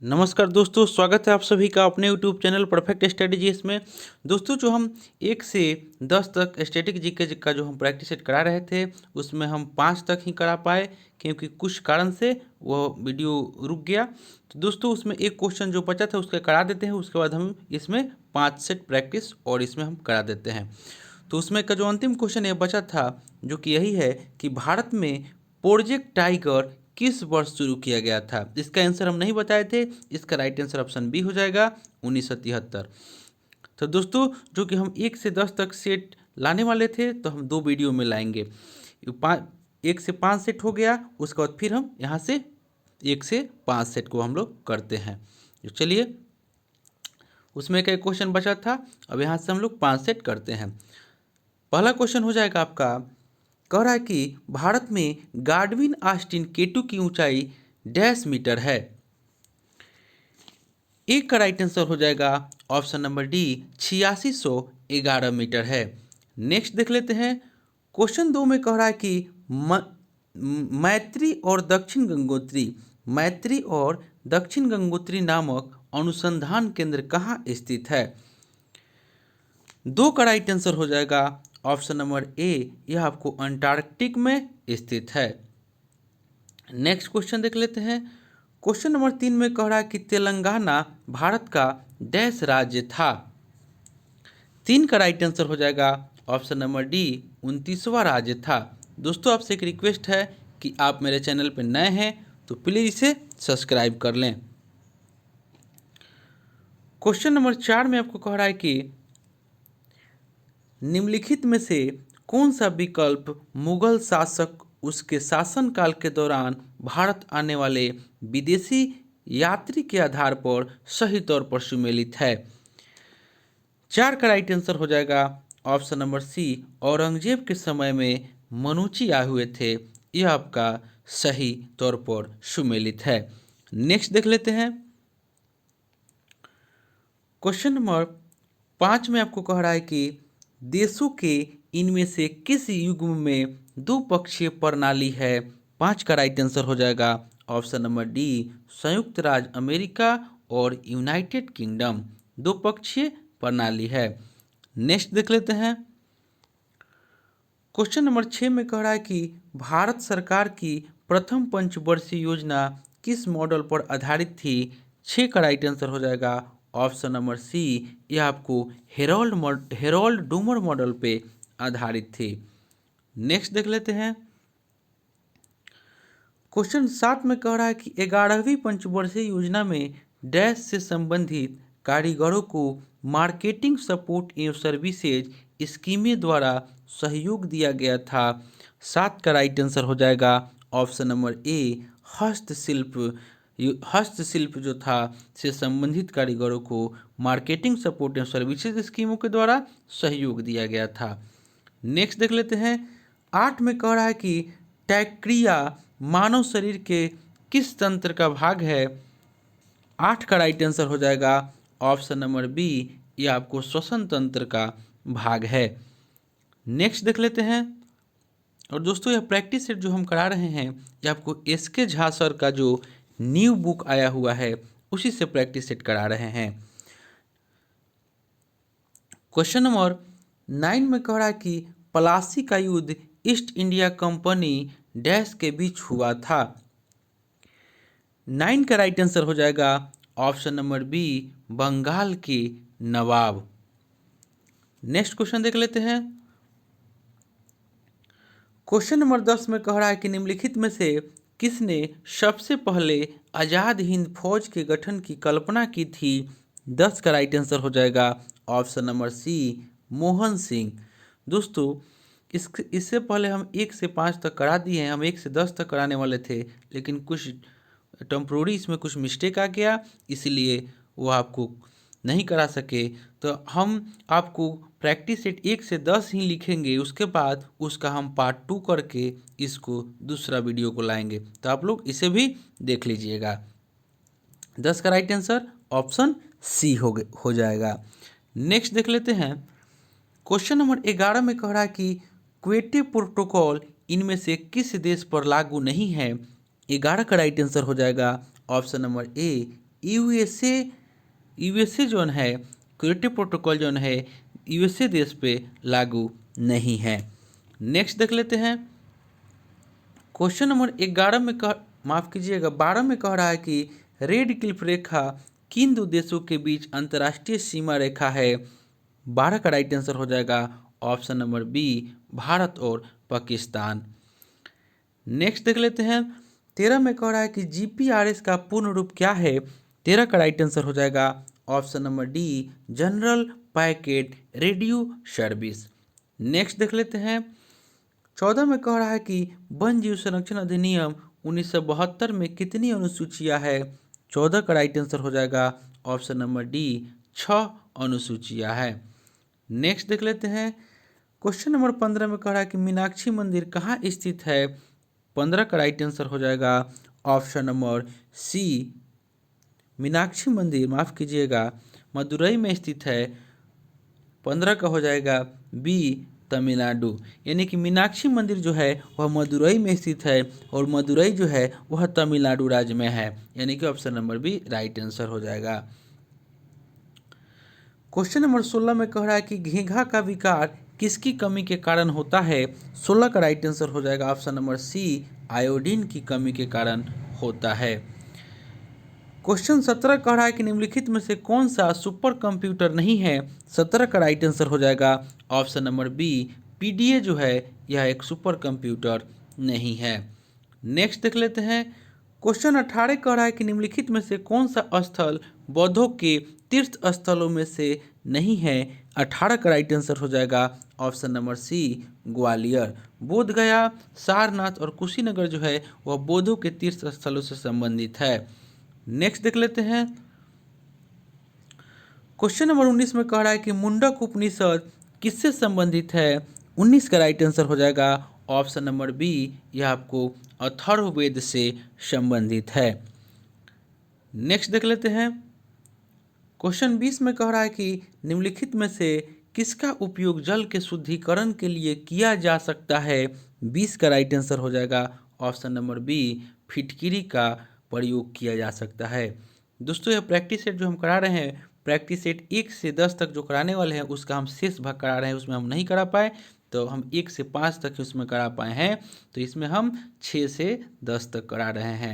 नमस्कार दोस्तों, स्वागत है आप सभी का अपने यूट्यूब चैनल परफेक्ट स्ट्रेटजीज में। दोस्तों, जो हम 1 से 10 तक स्टैटिक जीके का जो हम प्रैक्टिस सेट करा रहे थे, उसमें हम 5 तक ही करा पाए क्योंकि कुछ कारण से वो वीडियो रुक गया। तो दोस्तों, उसमें एक क्वेश्चन जो बचा था उसका करा देते हैं, उसके बाद हम इसमें 5 सेट प्रैक्टिस और इसमें हम करा देते हैं। तो उसमें का जो अंतिम क्वेश्चन ये बचा था, जो कि यही है कि भारत में प्रोजेक्ट टाइगर किस वर्ष शुरू किया गया था। इसका आंसर हम नहीं बताए थे। इसका राइट आंसर ऑप्शन बी हो जाएगा 1973। तो दोस्तों, जो कि हम 1 से 10 तक सेट लाने वाले थे, तो हम 2 वीडियो में लाएंगे। 1 से 5 सेट हो गया, उसके बाद फिर हम यहाँ से 1 से 5 सेट को हम लोग करते हैं। तो चलिए, उसमें का एक क्वेश्चन बचा था, अब यहाँ से हम लोग 5 सेट करते हैं। पहला क्वेश्चन हो जाएगा आपका, कह रहा है कि भारत में गार्डविन आस्टिन केटू की ऊंचाई डैश मीटर है। एक का राइट आंसर हो जाएगा ऑप्शन नंबर डी 8611 मीटर है। नेक्स्ट देख लेते हैं। क्वेश्चन 2 में कह रहा है कि मैत्री और दक्षिण गंगोत्री नामक अनुसंधान केंद्र कहाँ स्थित है। 2 का राइट आंसर हो जाएगा ऑप्शन नंबर ए, यह आपको अंटार्कटिक में स्थित है। नेक्स्ट क्वेश्चन देख लेते हैं। क्वेश्चन नंबर 3 में कह रहा है कि तेलंगाना भारत का डैश राज्य था। 3 का राइट आंसर हो जाएगा ऑप्शन नंबर डी 29वां राज्य था। दोस्तों, आपसे एक रिक्वेस्ट है कि आप मेरे चैनल पर नए हैं तो प्लीज़ इसे सब्सक्राइब कर लें। क्वेश्चन नंबर 4 में आपको कह रहा है कि निम्नलिखित में से कौन सा विकल्प मुगल शासक उसके शासनकाल के दौरान भारत आने वाले विदेशी यात्री के आधार पर सही तौर पर सुमेलित है। 4 का राइट आंसर हो जाएगा ऑप्शन नंबर सी, औरंगजेब के समय में मनुची आए हुए थे। यह आपका सही तौर पर सुमेलित है। नेक्स्ट देख लेते हैं। क्वेश्चन नंबर 5 में आपको कह रहा है कि देशों के इनमें से किस युग्म में द्विपक्षीय प्रणाली है। 5 का राइट आंसर हो जाएगा ऑप्शन नंबर डी संयुक्त राज्य अमेरिका और यूनाइटेड किंगडम द्विपक्षीय प्रणाली है। नेक्स्ट देख लेते हैं। क्वेश्चन नंबर 6 में कह रहा है कि भारत सरकार की प्रथम पंचवर्षीय योजना किस मॉडल पर आधारित थी। 6 का राइट आंसर हो जाएगा ऑप्शन नंबर सी, यह आपको हेरोल्ड डूमर मॉडल पे आधारित थी। नेक्स्ट देख लेते हैं। क्वेश्चन 7 में कह रहा है कि 11वीं पंचवर्षीय योजना में डैश से संबंधित कारीगरों को मार्केटिंग सपोर्ट एवं सर्विसेज स्कीमें द्वारा सहयोग दिया गया था। 7 का राइट आंसर हो जाएगा ऑप्शन नंबर ए हस्तशिल्प जो था से संबंधित कारीगरों को मार्केटिंग सपोर्ट एवं सर्विसेज स्कीमों के द्वारा सहयोग दिया गया था। नेक्स्ट देख लेते हैं। 8 में कह रहा है कि टैक्रिया मानव शरीर के किस तंत्र का भाग है। 8 का राइट आंसर हो जाएगा ऑप्शन नंबर बी, ये आपको श्वसन तंत्र का भाग है। नेक्स्ट देख लेते हैं। और दोस्तों, यह प्रैक्टिस सेट जो हम करा रहे हैं, ये आपको एसके झा सर का जो न्यू बुक आया हुआ है उसी से प्रैक्टिस सेट करा रहे हैं। क्वेश्चन नंबर 9 में कह रहा है कि प्लासी का युद्ध ईस्ट इंडिया कंपनी डैश के बीच हुआ था। 9 का राइट आंसर हो जाएगा ऑप्शन नंबर बी बंगाल के नवाब। नेक्स्ट क्वेश्चन देख लेते हैं। क्वेश्चन नंबर 10 में कह रहा है कि निम्नलिखित में से किसने सबसे पहले आज़ाद हिंद फौज के गठन की कल्पना की थी। 10 का राइट आंसर हो जाएगा option number C Mohan Singh. दोस्तों, इससे पहले हम 1 से 5 तक करा दिए हैं। हम 1 से 10 तक कराने वाले थे, लेकिन कुछ टेम्प्रोरी इसमें कुछ मिस्टेक आ गया, इसलिए वो आपको नहीं करा सके। तो हम आपको प्रैक्टिस सेट 1 से 10 ही लिखेंगे, उसके बाद उसका हम पार्ट 2 करके इसको दूसरा वीडियो को लाएंगे, तो आप लोग इसे भी देख लीजिएगा। 10 का राइट आंसर ऑप्शन सी हो जाएगा। नेक्स्ट देख लेते हैं। क्वेश्चन नंबर 11 में कह रहा है कि क्वेटे प्रोटोकॉल इनमें से किस देश पर लागू नहीं है। 11 का राइट आंसर हो जाएगा option number A USA USA zone है क्योटो प्रोटोकॉल जोन है यूएसए देश पे लागू नहीं है। नेक्स्ट देख लेते हैं क्वेश्चन नंबर 11 में माफ कीजिएगा 12 में कह रहा है कि रेड क्लिफ रेखा किन दो देशों के बीच अंतर्राष्ट्रीय सीमा रेखा है। 12 का राइट आंसर हो जाएगा ऑप्शन नंबर बी, भारत और पाकिस्तान। नेक्स्ट देख लेते हैं 13 में कह रहा है कि जीपीआरएस का पूर्ण रूप क्या है। 13 का राइट आंसर हो जाएगा option number D, general packet radio service. Next देख लेते हैं 14 में कह रहा है कि वन जीव संरक्षण अधिनियम 1972 में कितनी अनुसूचियां है। 14 का राइट आंसर हो जाएगा ऑप्शन नंबर डी, 6 अनुसूचियां है। नेक्स्ट देख लेते हैं क्वेश्चन नंबर 15 में कह रहा है कि मीनाक्षी मंदिर कहाँ स्थित है। 15 का राइट आंसर हो जाएगा ऑप्शन नंबर सी, मीनाक्षी मंदिर माफ कीजिएगा मदुरई में स्थित है। 15 का हो जाएगा बी, तमिलनाडु। यानी कि मीनाक्षी मंदिर जो है वह मदुरई में स्थित है और मदुरई जो है वह तमिलनाडु राज्य में है। यानी कि option number B right answer हो जाएगा। क्वेश्चन नंबर 16 में कह रहा है कि घीघा का विकार किसकी कमी के कारण होता है। 16 का राइट आंसर हो जाएगा ऑप्शन नंबर सी, आयोडीन की कमी के कारण होता है। क्वेश्चन 17 कह रहा है कि निम्नलिखित में से कौन सा सुपर कंप्यूटर नहीं है। 17 का राइट आंसर हो जाएगा ऑप्शन नंबर बी, पीडीए जो है यह एक सुपर कंप्यूटर नहीं है। नेक्स्ट देख लेते हैं क्वेश्चन 18 कह रहा है कि निम्नलिखित में से कौन सा स्थल बौद्धों के तीर्थ स्थलों में से नहीं है। 18 का राइट आंसर हो जाएगा ऑप्शन नंबर सी, ग्वालियर। बोध गया, सारनाथ और कुशीनगर जो है वह बौद्धों के तीर्थ स्थलों से संबंधित है। नेक्स्ट देख लेते हैं क्वेश्चन नंबर 19 में कह रहा है कि मुंडक उपनिषद किससे संबंधित है। 19 का राइट आंसर हो जाएगा ऑप्शन नंबर बी, यह आपको अथर्ववेद से संबंधित है। नेक्स्ट देख लेते हैं क्वेश्चन 20 में कह रहा है कि निम्नलिखित में से किसका उपयोग जल के शुद्धिकरण के लिए किया जा सकता है। 20 का राइट आंसर हो जाएगा ऑप्शन नंबर बी, फिटकिरी का प्रयोग किया जा सकता है। दोस्तों यह प्रैक्टिस सेट जो हम करा रहे हैं, प्रैक्टिस सेट 1 से 10 तक जो कराने वाले हैं उसका हम शेष भाग करा रहे हैं, उसमें हम नहीं करा पाए तो हम 1 से 5 तक उसमें करा पाए हैं, तो इसमें हम 6 से 10 तक करा रहे हैं।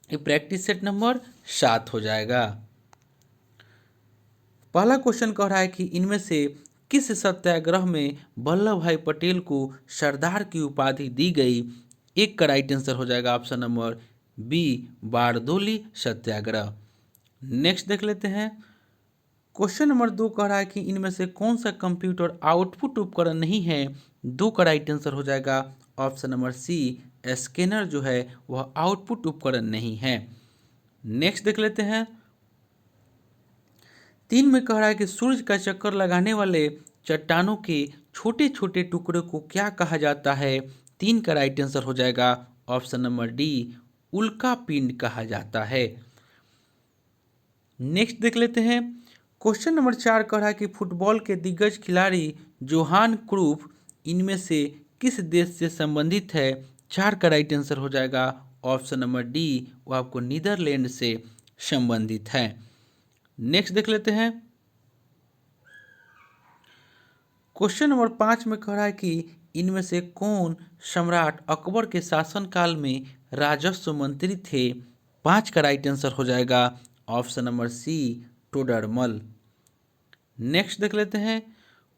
ये प्रैक्टिस सेट नंबर 7 हो जाएगा। पहला क्वेश्चन कह रहा है कि इनमें से किस सत्याग्रह में वल्लभ भाई पटेल को सरदार की उपाधि दी गई। 1 का राइट आंसर हो जाएगा option number B, Bardoli Satyagraha. Next देख लेते हैं क्वेश्चन नंबर 2 कह रहा है कि इनमें से कौन सा कंप्यूटर आउटपुट उपकरण नहीं है। 2 का राइट आंसर हो जाएगा ऑप्शन नंबर सी, स्कैनर जो है वह आउटपुट उपकरण नहीं है। नेक्स्ट देख लेते हैं 3 में कह रहा है कि सूर्य का चक्कर लगाने वाले चट्टानों के छोटे छोटे टुकड़े को क्या कहा जाता है। 3 का राइट आंसर हो जाएगा ऑप्शन नंबर डी, उल्का पिंड कहा जाता है। नेक्स्ट देख लेते हैं क्वेश्चन नंबर 4 कह रहा है कि फुटबॉल के दिग्गज खिलाड़ी जोहान क्रूफ इनमें से किस देश से संबंधित है। 4 का राइट आंसर हो जाएगा ऑप्शन नंबर डी, वो आपको नीदरलैंड से संबंधित है। नेक्स्ट देख लेते हैं क्वेश्चन नंबर 5 में कह रहा है कि इनमें से कौन सम्राट अकबर के शासनकाल में राजस्व मंत्री थे। 5 का राइट आंसर हो जाएगा option number C, Todarmal. Next देख लेते हैं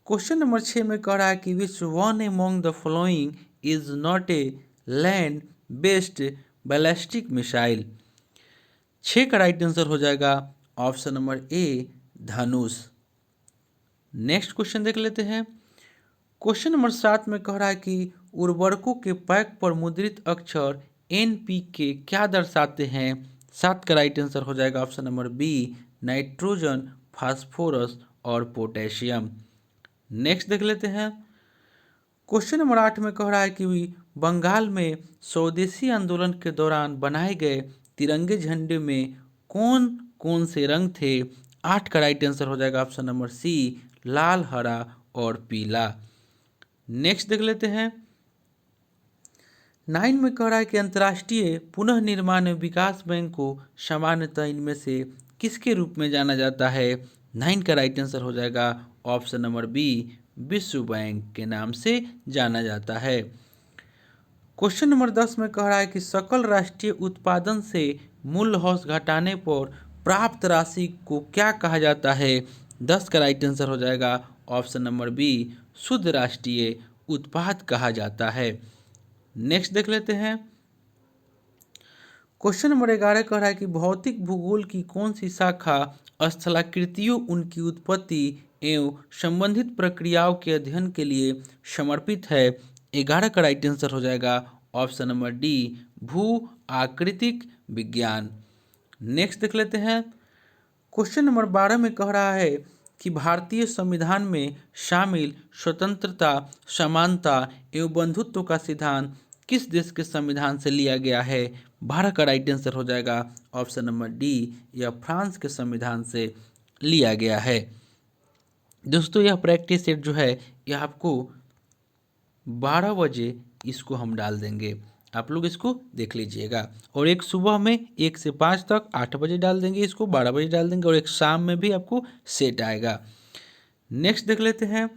क्वेश्चन नंबर 6 में कह रहा है कि which one among the following is not a land based ballistic missile. 6 का राइट आंसर हो जाएगा ऑप्शन नंबर ए, धनुष। नेक्स्ट क्वेश्चन देख लेते हैं क्वेश्चन नंबर 7 में कह रहा है कि उर्वरकों के पैक पर मुद्रित अक्षर NPK क्या दर्शाते हैं। 7 का राइट आंसर हो जाएगा option number B, nitrogen, phosphorus और पोटेशियम। नेक्स्ट देख लेते हैं क्वेश्चन नंबर 8 में कह रहा है कि बंगाल में स्वदेशी आंदोलन के दौरान बनाए गए तिरंगे झंडे में कौन कौन से रंग थे। 8 का राइट आंसर हो जाएगा ऑप्शन नंबर सी, लाल, हरा और पीला। नेक्स्ट देख लेते हैं 9 में कह रहा है कि अंतर्राष्ट्रीय पुनः निर्माण एवं विकास बैंक को सामान्यतः इनमें से किसके रूप में जाना जाता है। 9 का राइट आंसर हो जाएगा ऑप्शन नंबर बी, विश्व बैंक के नाम से जाना जाता है। क्वेश्चन नंबर 10 में कह रहा है कि सकल राष्ट्रीय उत्पादन से मूल्यह्रास घटाने पर प्राप्त राशि को क्या कहा जाता है। 10 का राइट आंसर हो जाएगा ऑप्शन नंबर बी, शुद्ध राष्ट्रीय उत्पाद कहा जाता है। नेक्स्ट देख लेते हैं। क्वेश्चन नंबर 11 कह रहा है कि भौतिक भूगोल की कौन सी शाखा स्थलाकृतियों, उनकी उत्पत्ति एवं संबंधित प्रक्रियाओं के अध्ययन के लिए समर्पित है। 11 का राइट आंसर हो जाएगा ऑप्शन नंबर डी, भू आकृतिक विज्ञान। नेक्स्ट देख लेते हैं। क्वेश्चन नंबर 12 में कह रहा है कि भारतीय संविधान में शामिल स्वतंत्रता, समानता एवं बंधुत्व का सिद्धांत किस देश के संविधान से लिया गया है। 12 का राइट आंसर हो जाएगा ऑप्शन नंबर डी, यह फ्रांस के संविधान से लिया गया है। दोस्तों यह प्रैक्टिस सेट जो है यह आपको 12 बजे इसको हम डाल देंगे, आप लोग इसको देख लीजिएगा। और एक सुबह में 1 से 5 तक 8 बजे डाल देंगे, इसको 12 बजे डाल देंगे, और एक शाम में भी आपको सेट आएगा। नेक्स्ट देख लेते हैं।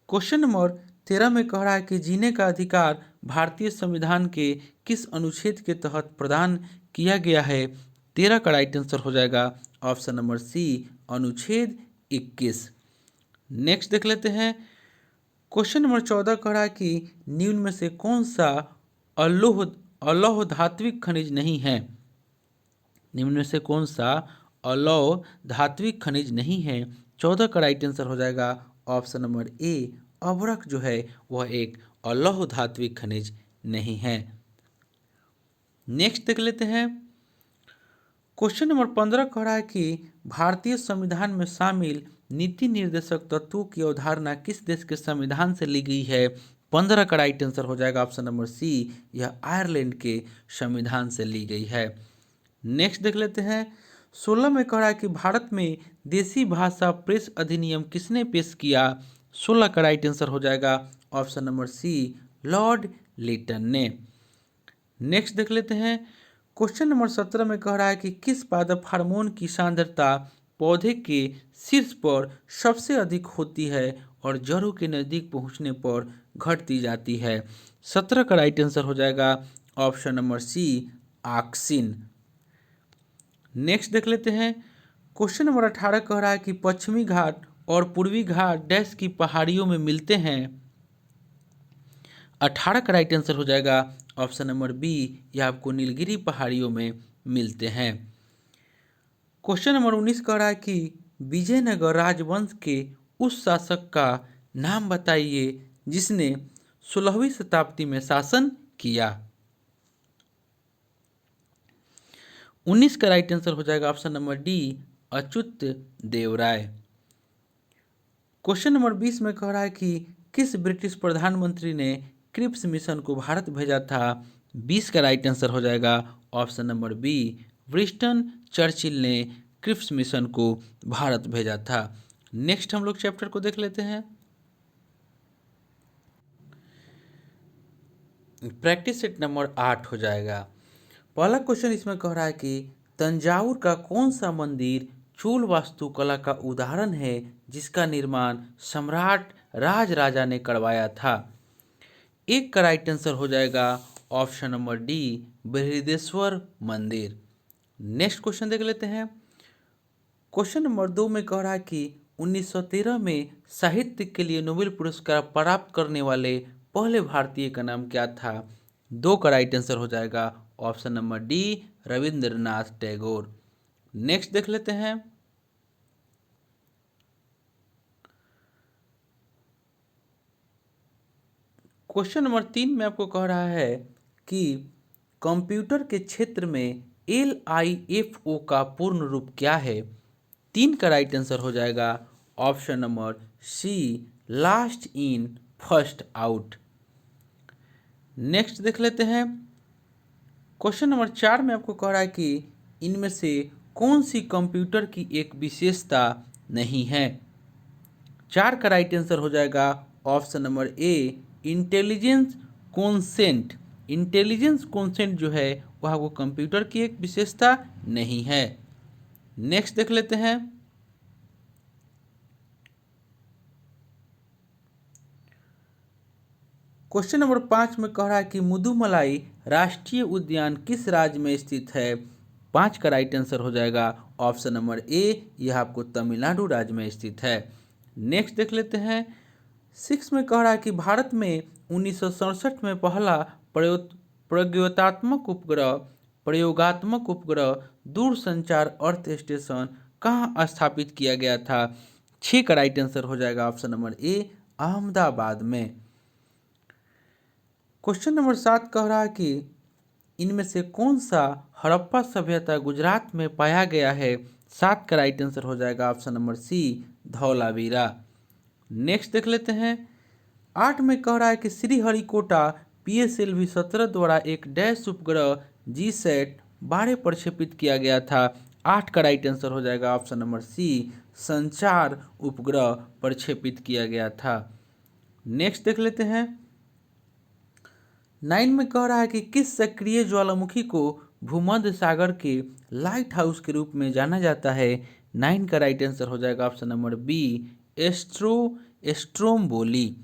क्वेश्चन नंबर 13 में कह रहा है कि जीने का अधिकार भारतीय संविधान के किस अनुच्छेद के तहत प्रदान किया गया है। 13 का राइट आंसर हो जाएगा ऑप्शन नंबर सी, अनुच्छेद 21। नेक्स्ट देख लेते हैं। क्वेश्चन नंबर 14 कह रहा है कि निम्न में से कौन सा अलौह धात्विक खनिज नहीं है। निम्न में से कौन सा अलौह धात्विक खनिज नहीं है। 14 का राइट आंसर हो जाएगा ऑप्शन नंबर ए, अभ्रक जो है वह एक अलौह धात्विक खनिज नहीं है। नेक्स्ट देख लेते हैं। क्वेश्चन नंबर 15 कह रहा है कि भारतीय संविधान में शामिल नीति निर्देशक तत्वों की अवधारणा किस देश के संविधान से ली गई है। 15 का राइट आंसर हो जाएगा ऑप्शन नंबर सी, यह आयरलैंड के संविधान से ली गई है। नेक्स्ट देख लेते हैं। 16 में कह रहा है कि भारत में देसी भाषा प्रेस अधिनियम किसने पेश किया। 16 का राइट आंसर हो जाएगा option number C, Lord Lytton ने। नेक्स्ट देख लेते हैं। क्वेश्चन नंबर 17 में कह रहा है कि किस पादप हार्मोन की सांद्रता पौधे के शीर्ष पर सबसे अधिक होती है और जड़ों के नज़दीक पहुंचने पर घटती जाती है। 17 का राइट आंसर हो जाएगा option number C, auxin. Next देख लेते हैं। क्वेश्चन नंबर 18 कह रहा है कि पश्चिमी घाट और पूर्वी घाट डैश की पहाड़ियों में मिलते हैं। 18 का राइट आंसर हो जाएगा ऑप्शन नंबर बी, यह आपको नीलगिरी पहाड़ियों में मिलते हैं। क्वेश्चन नंबर 19 कह रहा है कि विजयनगर राजवंश के उस शासक का नाम बताइए जिसने 16वीं शताब्दी में शासन किया। 19 का राइट आंसर हो जाएगा ऑप्शन नंबर डी, अच्युत देव राय। क्वेश्चन नंबर 20 में कह रहा है कि किस ब्रिटिश प्रधानमंत्री ने क्रिप्स मिशन को भारत भेजा था। 20 का राइट आंसर हो जाएगा option number B, Winston Churchill ने क्रिप्स मिशन को भारत भेजा था। नेक्स्ट हम लोग चैप्टर को देख लेते हैं। प्रैक्टिस सेट नंबर 8 हो जाएगा। पहला क्वेश्चन इसमें कह रहा है कि तंजावुर का कौन सा मंदिर चोल वास्तुकला का उदाहरण है जिसका निर्माण सम्राट राजराजा ने करवाया था। 1 का राइट आंसर हो जाएगा ऑप्शन नंबर डी, बृहदेश्वर मंदिर। नेक्स्ट क्वेश्चन देख लेते हैं। क्वेश्चन नंबर 2 में कह रहा है कि 1913 में साहित्य के लिए नोबेल पुरस्कार प्राप्त करने वाले पहले भारतीय का नाम क्या था। 2 का राइट आंसर हो जाएगा option number D, Rabindranath Tagore. Next देख लेते हैं। क्वेश्चन नंबर 3 में आपको कह रहा है कि कंप्यूटर के क्षेत्र में LIFO का पूर्ण रूप क्या है। 3 का राइट आंसर हो जाएगा option number C, last in first out. Next देख लेते हैं। क्वेश्चन नंबर 4 में आपको कह रहा है कि इनमें से कौन सी कंप्यूटर की एक विशेषता नहीं है। 4 का राइट आंसर हो जाएगा option number A, intelligence quotient. Intelligence quotient जो है वह वो कंप्यूटर की एक विशेषता नहीं है। नेक्स्ट देख लेते हैं। क्वेश्चन नंबर 5 में कह रहा है कि मुदुमलाई राष्ट्रीय उद्यान किस राज्य में स्थित है। 5 का राइट आंसर हो जाएगा ऑप्शन नंबर ए, यह आपको तमिलनाडु राज्य में स्थित है। नेक्स्ट देख लेते हैं। 6 में कह रहा है कि भारत में 1967 में पहला प्रयोगात्मक उपग्रह दूरसंचार अर्थ स्टेशन कहाँ स्थापित किया गया था। 6 का राइट आंसर हो जाएगा ऑप्शन नंबर ए, अहमदाबाद में। क्वेश्चन नंबर 7 कह रहा है कि इनमें से कौन सा हड़प्पा सभ्यता गुजरात में पाया गया है। 7 का राइट आंसर हो जाएगा option number C, Dholavira. Next देख लेते हैं। 8 में कह रहा है कि श्रीहरिकोटा PSLV 17 द्वारा एक डैश उपग्रह GSAT-12 प्रक्षेपित किया गया था। 8 का राइट आंसर हो जाएगा ऑप्शन नंबर सी, संचार उपग्रह प्रक्षेपित किया गया था। नेक्स्ट देख लेते हैं। 9 में कह रहा है कि किस सक्रिय ज्वालामुखी को भूमध्य सागर के लाइट हाउस के रूप में जाना जाता है। 9 का राइट आंसर हो जाएगा option number B, Stromboli.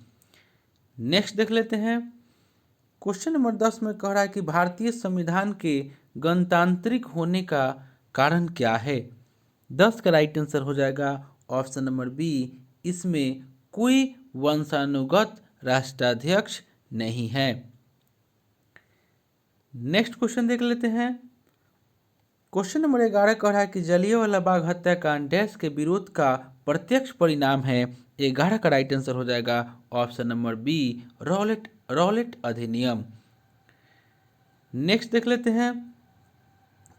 Next देख लेते हैं। क्वेश्चन नंबर 10 में कह रहा है कि भारतीय संविधान के गणतांत्रिक होने का कारण क्या है। 10 का राइट आंसर हो जाएगा ऑप्शन नंबर बी, इसमें कोई वंशानुगत राष्ट्राध्यक्ष नहीं है। नेक्स्ट क्वेश्चन देख लेते हैं। क्वेश्चन नंबर 11 कह रहा है कि जलियांवाला बाग हत्याकांड डैश के विरोध का प्रत्यक्ष परिणाम है। 11 का राइट आंसर हो जाएगा ऑप्शन नंबर बी, रॉलेट अधिनियम। नेक्स्ट देख लेते हैं।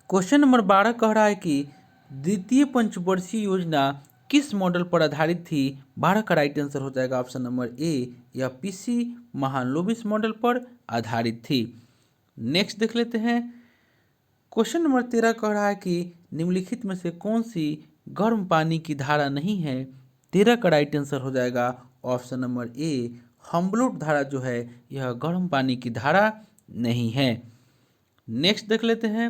क्वेश्चन नंबर 12 कह रहा है कि द्वितीय पंचवर्षीय योजना किस मॉडल पर आधारित थी। 12 का राइट आंसर हो जाएगा ऑप्शन नंबर ए, या PC महालनोबिस मॉडल पर आधारित थी। नेक्स्ट देख लेते हैं। क्वेश्चन नंबर 13 कह रहा है कि निम्नलिखित में से कौन सी गर्म पानी की धारा नहीं है। 13 का राइट आंसर हो जाएगा ऑप्शन नंबर ए, हम्बोल्ट धारा जो है यह गर्म पानी की धारा नहीं है। नेक्स्ट देख लेते हैं।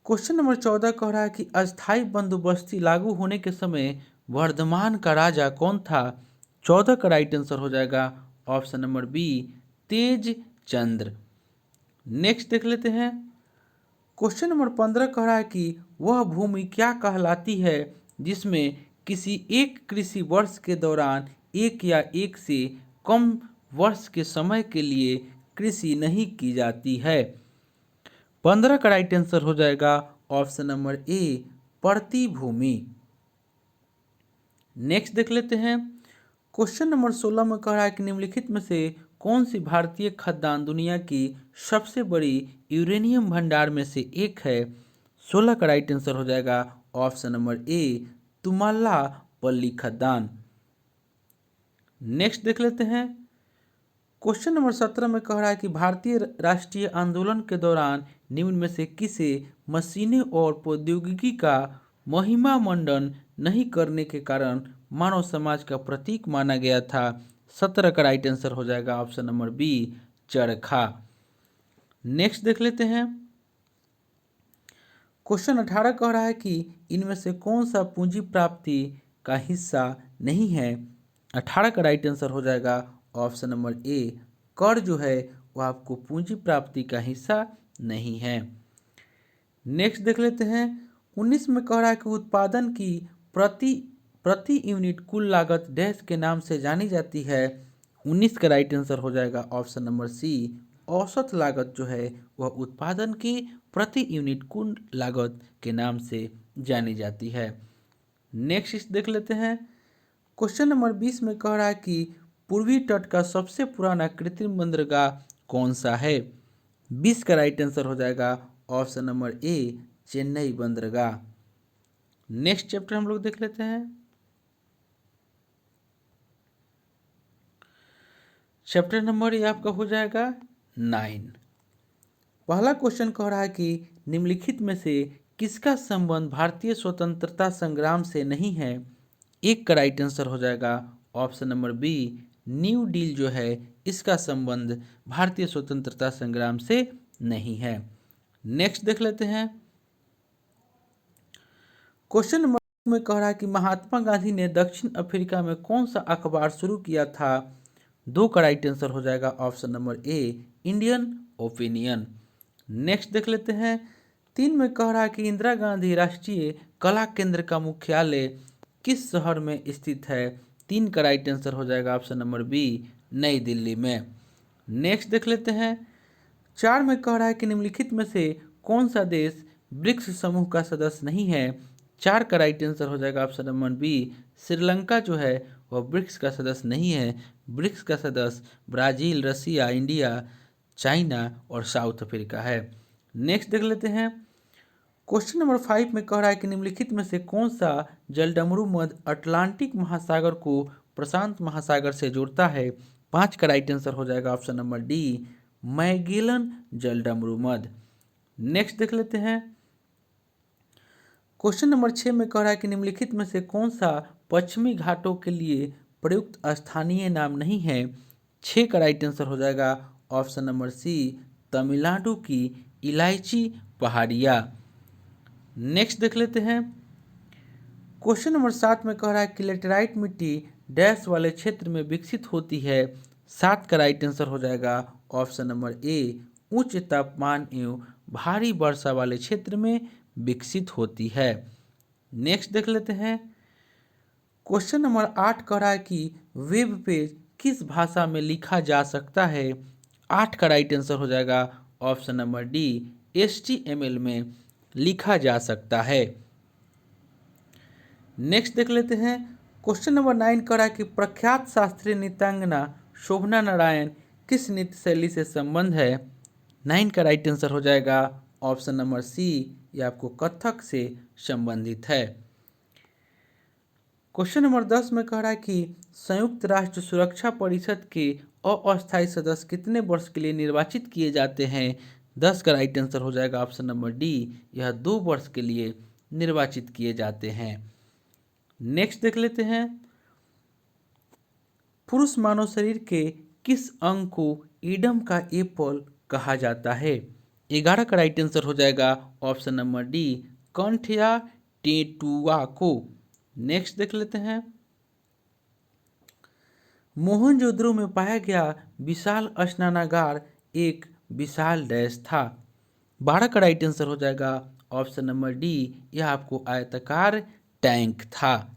क्वेश्चन नंबर 14 कह रहा है कि अस्थायी बंदोबस्ती लागू होने के समय वर्धमान का राजा कौन था। 14 का राइट आंसर हो जाएगा ऑप्शन नंबर बी, तेज चंद्र। नेक्स्ट देख लेते हैं। क्वेश्चन नंबर 15 कह रहा है कि वह भूमि क्या कहलाती है जिसमें किसी एक कृषि वर्ष के दौरान एक या एक से कम वर्ष के समय के लिए कृषि नहीं की जाती है। 15 का राइट आंसर हो जाएगा ऑप्शन नंबर ए, पड़ती भूमि। नेक्स्ट देख लेते हैं। क्वेश्चन नंबर 16 में कह रहा है कि निम्नलिखित में से कौन सी भारतीय खदान दुनिया की सबसे बड़ी यूरेनियम भंडार में से एक है। 16 का राइट आंसर हो जाएगा ऑप्शन नंबर ए, तुमालापल्ली खदान। नेक्स्ट देख लेते हैं। क्वेश्चन नंबर 17 में कह रहा है कि भारतीय राष्ट्रीय आंदोलन के दौरान निम्न में से किसे मशीनें और प्रौद्योगिकी का महिमा मंडन नहीं करने के कारण मानव समाज का प्रतीक माना गया था। 17 का राइट आंसर हो जाएगा ऑप्शन नंबर बी, चरखा। नेक्स्ट देख लेते हैं। क्वेश्चन 18 कह रहा है कि इनमें से कौन सा पूंजी प्राप्ति का हिस्सा नहीं है। 18 का राइट आंसर हो जाएगा ऑप्शन नंबर ए, कर जो है वह आपको पूंजी प्राप्ति का हिस्सा नहीं है। नेक्स्ट देख लेते हैं। 19 में कह रहा है कि उत्पादन की प्रति यूनिट कुल लागत डैश के नाम से जानी जाती है। 19 का राइट आंसर हो जाएगा ऑप्शन नंबर सी, औसत लागत जो है वह उत्पादन की प्रति यूनिट कुल लागत के नाम से जानी जाती है। नेक्स्ट देख लेते हैं। क्वेश्चन नंबर 20 में कह रहा है कि पूर्वी तट का सबसे पुराना कृत्रिम बंदरगाह कौन सा है। 20 का राइट आंसर हो जाएगा ऑप्शन नंबर ए, चेन्नई बंदरगाह। नेक्स्ट चैप्टर हम लोग देख लेते हैं। चैप्टर नंबर ये आपका हो जाएगा 9। पहला क्वेश्चन कह रहा है कि निम्नलिखित में से किसका संबंध भारतीय स्वतंत्रता संग्राम से नहीं है। 1 का राइट आंसर हो जाएगा option number B, new deal जो है इसका संबंध भारतीय स्वतंत्रता संग्राम से नहीं है। नेक्स्ट देख लेते हैं। क्वेश्चन नंबर में कह रहा है कि महात्मा गांधी ने दक्षिण अफ्रीका में कौन सा अखबार शुरू किया था? 2 का राइट आंसर हो जाएगा ऑप्शन नंबर ए, इंडियन ओपिनियन। नेक्स्ट देख लेते हैं। 3 में कह रहा है कि इंदिरा गांधी राष्ट्रीय कला केंद्र का मुख्यालय किस शहर में स्थित है? 3 का राइट आंसर हो जाएगा ऑप्शन नंबर बी, नई दिल्ली में। नेक्स्ट देख लेते हैं। 4 में कह रहा है कि निम्नलिखित में से कौन सा देश ब्रिक्स समूह का सदस्य नहीं है? 4 का राइट आंसर हो जाएगा ऑप्शन नंबर बी, श्रीलंका जो है वह ब्रिक्स का सदस्य नहीं है। ब्रिक्स का सदस्य ब्राज़ील, रसिया, इंडिया, चाइना और साउथ अफ्रीका है। नेक्स्ट देख लेते हैं। क्वेश्चन नंबर 5 में कह रहा है कि निम्नलिखित में से कौन सा जलडमरू मध्य अटलांटिक महासागर को प्रशांत महासागर से जोड़ता है? 5 का राइट आंसर हो जाएगा ऑप्शन नंबर डी, मैगेलन जलडमरू मध्य। नेक्स्ट देख लेते हैं। क्वेश्चन नंबर 6 में कह रहा है कि निम्नलिखित में से कौन सा पश्चिमी घाटों के लिए प्रयुक्त स्थानीय नाम नहीं है? 6 का राइट आंसर हो जाएगा ऑप्शन नंबर सी, तमिलनाडु की इलायची पहाड़ियाँ। नेक्स्ट देख लेते हैं। क्वेश्चन नंबर 7 में कह रहा है कि लेटेराइट मिट्टी डैश वाले क्षेत्र में विकसित होती है? 7 का राइट आंसर हो जाएगा ऑप्शन नंबर ए, उच्च तापमान एवं भारी वर्षा वाले क्षेत्र में विकसित होती है। नेक्स्ट देख लेते हैं। क्वेश्चन नंबर 8 कह रहा है कि वेब पेज किस भाषा में लिखा जा सकता है? 8 का राइट आंसर हो जाएगा ऑप्शन नंबर डी, HTML में लिखा जा सकता है। नेक्स्ट देख लेते हैं। क्वेश्चन नंबर 9 कह रहा है कि प्रख्यात शास्त्रीय नृत्यांगना शोभना नारायण किस नृत्य शैली से संबंध है? 9 का राइट आंसर हो जाएगा ऑप्शन नंबर सी, ये आपको कथक से संबंधित है। क्वेश्चन नंबर 10 में कह रहा है कि संयुक्त राष्ट्र सुरक्षा परिषद के अस्थायी सदस्य कितने वर्ष के लिए निर्वाचित किए जाते हैं? 10 का राइट आंसर हो जाएगा ऑप्शन नंबर डी, यह 2 वर्ष के लिए निर्वाचित किए जाते हैं। नेक्स्ट देख लेते हैं। पुरुष मानव शरीर के किस अंग को ईडम का एप्पल कहा जाता है? 11 का राइट आंसर हो जाएगा ऑप्शन नंबर डी, कंठ या टेटुआ को। नेक्स्ट देख लेते हैं। मोहनजोदड़ो में पाया गया विशाल स्नानागार एक विशाल डैश था? 12 का राइट आंसर हो जाएगा ऑप्शन नंबर डी, यह आपको आयताकार टैंक था।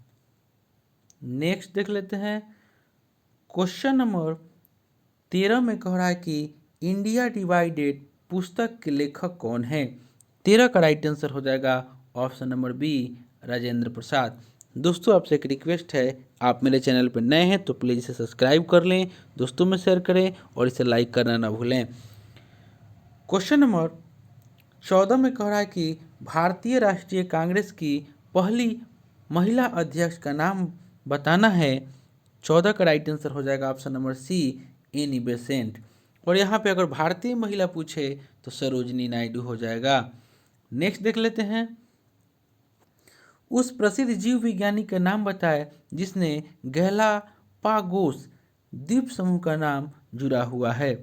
नेक्स्ट देख लेते हैं। क्वेश्चन नंबर 13 में कह रहा है कि इंडिया डिवाइडेड पुस्तक के लेखक कौन है? 13 का राइट आंसर हो जाएगा option number B, Rajendra Prasad. दोस्तों आपसे एक रिक्वेस्ट है, आप मेरे चैनल पर नए हैं तो प्लीज़ इसे सब्सक्राइब कर लें, दोस्तों में शेयर करें और इसे लाइक करना ना भूलें। क्वेश्चन नंबर 14 में कह रहा है कि भारतीय राष्ट्रीय कांग्रेस की पहली महिला अध्यक्ष का नाम बताना है? 14 का राइट आंसर हो जाएगा option number C, Annie Besant. और यहाँ पे अगर भारतीय महिला पूछे तो सरोजनी नायडू हो जाएगा। नेक्स्ट देख लेते हैं। उस प्रसिद्ध जीव विज्ञानी का नाम बताएं जिसने गैलापागोस द्वीप समूह का नाम जुड़ा हुआ है?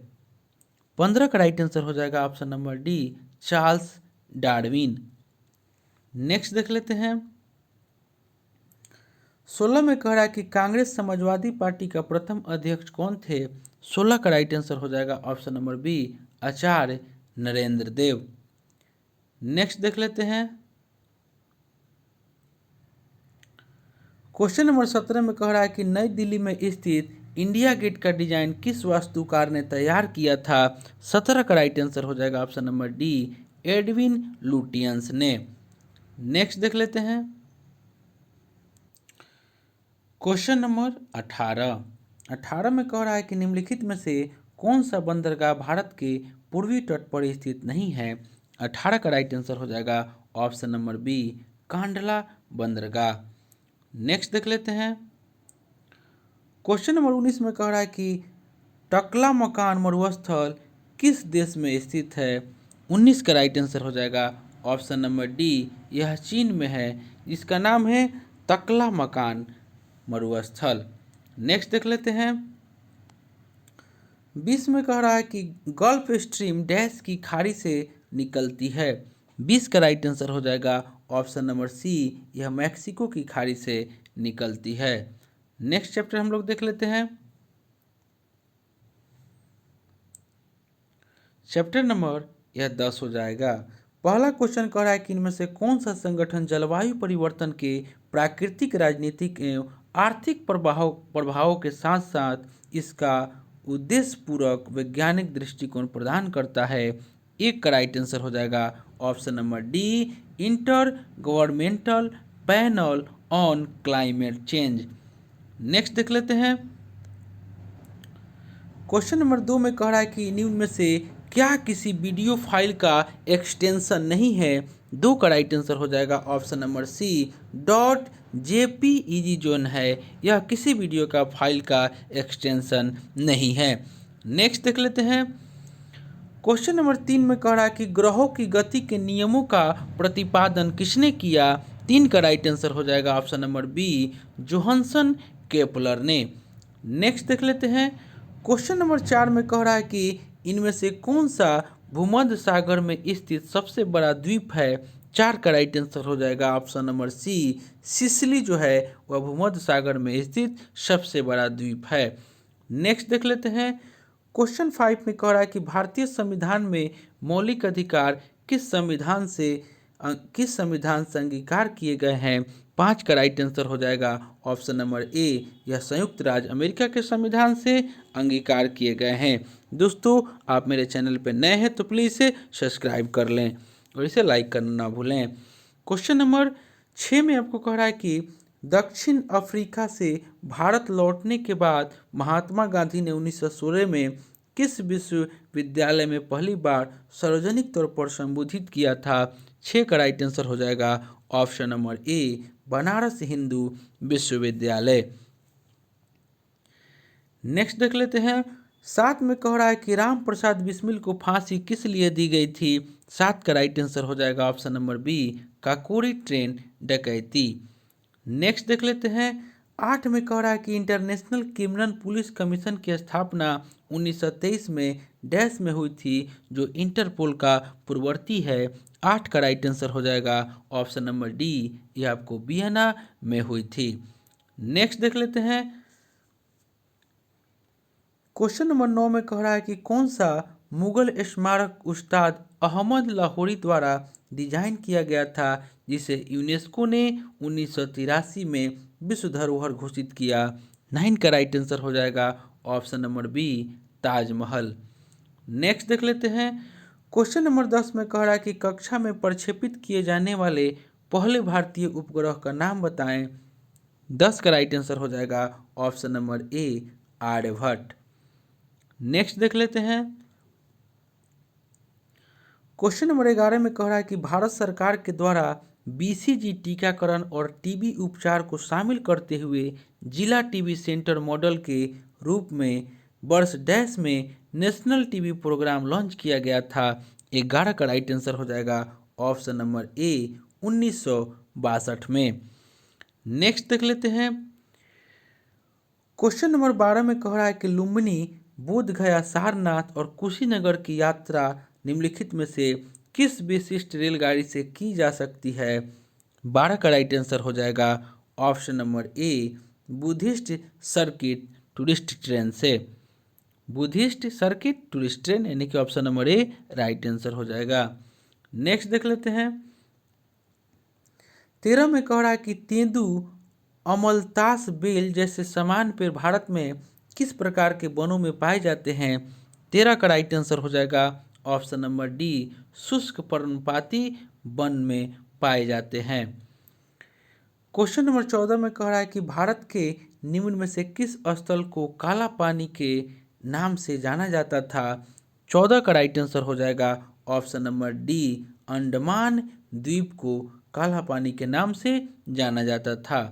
15 का राइट आंसर हो जाएगा option number D, Charles Darwin. Next देख लेते हैं। 16 में कह रहा है कि कांग्रेस समाजवादी पार्टी का प्रथम अध्यक्ष कौन थे? 16 का राइट आंसर हो जाएगा ऑप्शन नंबर बी, आचार्य नरेंद्र देव। नेक्स्ट देख लेते हैं। क्वेश्चन नंबर 17 में कह रहा है कि नई दिल्ली में स्थित इंडिया गेट का डिजाइन किस वास्तुकार ने तैयार किया था? 17 का राइट आंसर हो जाएगा option number D, Edwin Lutyens ने। नेक्स्ट देख लेते हैं। क्वेश्चन नंबर 18 में कह रहा है कि निम्नलिखित में से कौन सा बंदरगाह भारत के पूर्वी तट पर स्थित नहीं है? 18 का राइट आंसर हो जाएगा ऑप्शन नंबर बी, कांडला बंदरगाह। नेक्स्ट देख लेते हैं। क्वेश्चन नंबर 19 में कह रहा है कि टकला मकान मरुस्थल किस देश में स्थित है? 19 का राइट आंसर हो जाएगा ऑप्शन नंबर डी, यह चीन में है, जिसका नाम है तकला मकान मरुस्थल। नेक्स्ट देख लेते हैं। 20 में कह रहा है कि गल्फ स्ट्रीम डैश की खाड़ी से निकलती है। 20 का राइट आंसर हो जाएगा ऑप्शन नंबर सी, यह मैक्सिको की खाड़ी से निकलती है। नेक्स्ट चैप्टर हम लोग देख लेते हैं। चैप्टर नंबर यह 10 हो जाएगा। पहला क्वेश्चन कह रहा है कि इनमें से कौन सा संगठन जलवायु परिवर्तन के प्राकृतिक, राजनीतिक एवं आर्थिक प्रभावों के साथ साथ इसका उद्देश्यपूर्वक वैज्ञानिक दृष्टिकोण प्रदान करता है। एक का राइट आंसर हो जाएगा option number D, inter governmental panel on climate change. Next देख लेते हैं। क्वेश्चन नंबर 2 में कह रहा है कि निम्न में से क्या किसी वीडियो फाइल का एक्सटेंशन नहीं है। 2 का राइट आंसर हो जाएगा ऑप्शन नंबर सी, .jpeg जो है यह किसी वीडियो का फाइल का एक्सटेंशन नहीं है। नेक्स्ट देख लेते हैं। क्वेश्चन नंबर 3 में कह रहा है कि ग्रहों की गति के नियमों का प्रतिपादन किसने किया। 3 का राइट आंसर हो जाएगा option number B, Johannes Kepler ने। नेक्स्ट देख लेते हैं। क्वेश्चन नंबर 4 में कह रहा है कि इनमें से कौन सा भूमध्य सागर में स्थित सबसे बड़ा द्वीप है। 4 का राइट आंसर हो जाएगा ऑप्शन नंबर सी, सिसिली जो है वह भूमध्य सागर में स्थित सबसे बड़ा द्वीप है। नेक्स्ट देख लेते हैं। क्वेश्चन 5 में कह रहा है कि भारतीय संविधान में मौलिक अधिकार किस संविधान से अंगीकार किए गए हैं। 5 का राइट आंसर हो जाएगा ऑप्शन नंबर ए, यह संयुक्त राज्य अमेरिका के संविधान से अंगीकार किए गए हैं। दोस्तों, आप मेरे चैनल पर नए हैं तो प्लीज़ इसे सब्सक्राइब कर लें और इसे लाइक करना ना भूलें। क्वेश्चन नंबर 6 में आपको कह रहा है कि दक्षिण अफ्रीका से भारत लौटने के बाद महात्मा गांधी ने 1916 में किस विश्वविद्यालय में पहली बार सार्वजनिक तौर पर संबोधित किया था। 6 का राइट आंसर हो जाएगा ऑप्शन नंबर ए, बनारस हिंदू विश्वविद्यालय। नेक्स्ट देख लेते हैं। 7 में कह रहा है कि राम प्रसाद बिस्मिल को फांसी किस लिए दी गई थी। 7 का राइट आंसर हो जाएगा option number B, Kakori train डकैती। नेक्स्ट देख लेते हैं। 8 में कह रहा है कि इंटरनेशनल क्रिमिनल पुलिस कमीशन की स्थापना 1923 में डैश में हुई थी, जो इंटरपोल का पूर्ववर्ती है। 8 का राइट आंसर हो जाएगा ऑप्शन नंबर डी, यह आपको वियना में हुई थी। नेक्स्ट देख लेते हैं। क्वेश्चन नंबर 9 में कह रहा है कि कौन सा मुगल स्मारक उस्ताद अहमद लाहौरी द्वारा डिजाइन किया गया था, जिसे यूनेस्को ने 1983 में विश्व धरोहर घोषित किया। 9 का राइट आंसर हो जाएगा option number B, Taj Mahal. Next देख लेते हैं। क्वेश्चन नंबर 10 में कह रहा है कि कक्षा में प्रक्षेपित किए जाने वाले पहले भारतीय उपग्रह का नाम बताएं। 10 का राइट आंसर हो जाएगा option number A, Aryabhata. Next देख लेते हैं। क्वेश्चन नंबर 11 में कह रहा है कि भारत सरकार के द्वारा BCG टीकाकरण और टीबी उपचार को शामिल करते हुए जिला टीबी सेंटर मॉडल के रूप में वर्ष डैश में नेशनल टीबी प्रोग्राम लॉन्च किया गया था। 11 का राइट आंसर हो जाएगा ऑप्शन नंबर ए, 1962 में। नेक्स्ट देख लेते हैं। क्वेश्चन नंबर 12 में कह रहा है कि लुम्बिनी, बोधगया, सारनाथ और कुशीनगर की यात्रा निम्नलिखित में से किस विशिष्ट रेलगाड़ी से की जा सकती है। 12 का राइट आंसर हो जाएगा ऑप्शन नंबर ए, बुद्धिस्ट सर्किट टूरिस्ट ट्रेन से। बुद्धिस्ट सर्किट टूरिस्ट ट्रेन यानी कि ऑप्शन नंबर ए राइट आंसर हो जाएगा। नेक्स्ट देख लेते हैं। 13 में कह रहा है कि तेंदू, अमलतास, बेल जैसे समान पेड़ भारत में किस प्रकार के वनों में पाए जाते हैं। 13 का राइट आंसर हो जाएगा ऑप्शन नंबर डी, शुष्क पर्णपाती वन में पाए जाते हैं। क्वेश्चन नंबर 14 में कह रहा है कि भारत के निम्न में से किस स्थल को काला पानी के नाम से जाना जाता था। 14 का राइट आंसर हो जाएगा ऑप्शन नंबर डी, अंडमान द्वीप को काला पानी के नाम से जाना जाता था।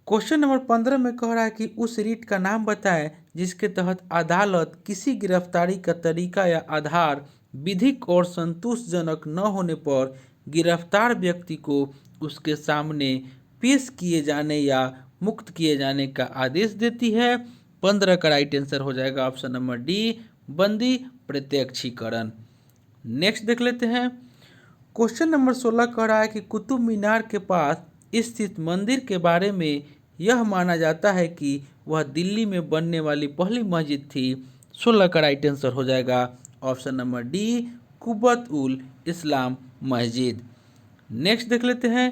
क्वेश्चन नंबर 15 में कह रहा है कि उस रीट का नाम बताएं जिसके तहत अदालत किसी गिरफ्तारी का तरीका या आधार विधिक और संतोषजनक न होने पर गिरफ्तार व्यक्ति को उसके सामने पेश किए जाने या मुक्त किए जाने का आदेश देती है। 15 का राइट आंसर हो जाएगा ऑप्शन नंबर डी, बंदी प्रत्यक्षीकरण। नेक्स्ट देख लेते हैं। क्वेश्चन नंबर 16 कह रहा है कि कुतुब मीनार के पास स्थित मंदिर के बारे में यह माना जाता है कि वह दिल्ली में बनने वाली पहली मस्जिद थी। 16 का राइट आंसर हो जाएगा ऑप्शन नंबर डी, कुब्बत उल इस्लाम मस्जिद। नेक्स्ट देख लेते हैं।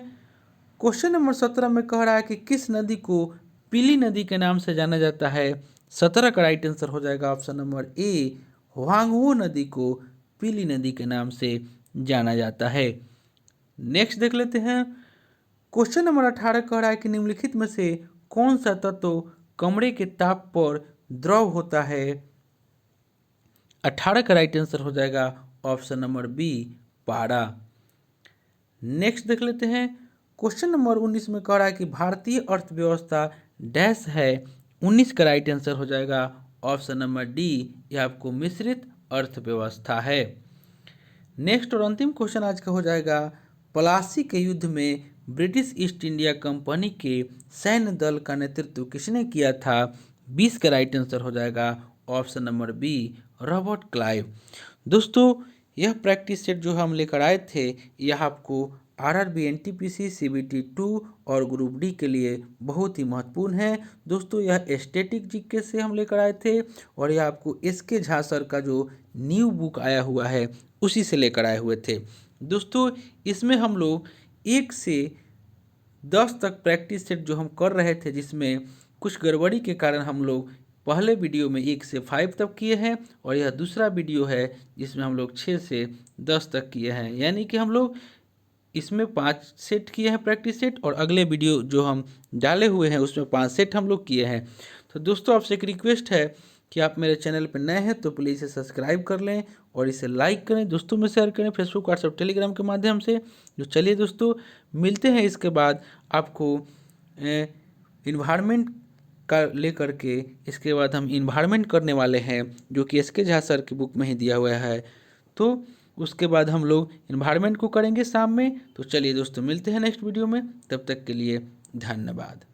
क्वेश्चन नंबर 17 में कह रहा है कि किस नदी को पीली नदी के नाम से जाना जाता है। 17 का राइट आंसर हो जाएगा ऑप्शन नंबर ए, हुआंगवो नदी को पीली नदी के नाम से जाना जाता है। नेक्स्ट देख लेते हैं। क्वेश्चन नंबर 18 कह रहा है कि निम्नलिखित में से कौन सा तत्व कमरे के ताप पर द्रव होता है। 18 का राइट आंसर हो जाएगा ऑप्शन नंबर बी, पारा। नेक्स्ट देख लेते हैं। क्वेश्चन नंबर 19 में कह रहा है कि भारतीय अर्थव्यवस्था डैश है। 19 का राइट आंसर हो जाएगा ऑप्शन नंबर डी, यह आपको मिश्रित अर्थव्यवस्था है। नेक्स्ट और अंतिम क्वेश्चन आज का हो जाएगा, प्लासी के युद्ध में ब्रिटिश ईस्ट इंडिया कंपनी के सैन्य दल का नेतृत्व किसने किया था। 20 का राइट आंसर हो जाएगा option number B, Robert Clive. दोस्तों यह प्रैक्टिस सेट जो हम लेकर आए थे यह आपको आरआरबी, एनटीपीसी, सीबीटी 2 और ग्रुप डी के लिए बहुत ही महत्वपूर्ण है। दोस्तों यह स्टैटिक जीके से हम लेकर आए थे और यह आपको एसके झा सर का जो न्यू बुक आया हुआ है उसी से लेकर आए हुए थे। दोस्तों इसमें हम लोग 1 से 10 तक प्रैक्टिस सेट जो हम कर रहे थे, जिसमें कुछ गड़बड़ी के कारण हम लोग पहले वीडियो में 1 से 5 तक किए हैं और यह दूसरा वीडियो है जिसमें हम लोग 6 से 10 तक किए हैं। यानी कि हम लोग इसमें 5 सेट किए हैं प्रैक्टिस सेट और अगले वीडियो जो हम डाले हुए हैं उसमें 5 सेट हम लोग किए हैं। तो दोस्तों आपसे एक रिक्वेस्ट है कि आप मेरे चैनल पर नए हैं तो प्लीज़ इसे सब्सक्राइब कर लें और इसे लाइक करें, दोस्तों में शेयर करें, फेसबुक, व्हाट्सएप, टेलीग्राम के माध्यम से। जो चलिए दोस्तों मिलते हैं इसके बाद आपको इन्वायरमेंट का लेकर के, इसके बाद हम इन्वायरमेंट करने वाले हैं जो कि एसके झा सर की बुक में ही दिया हुआ है। तो उसके बाद हम लोग इन्वायरमेंट को करेंगे शाम में। तो चलिए दोस्तों मिलते हैं नेक्स्ट वीडियो में, तब तक के लिए धन्यवाद।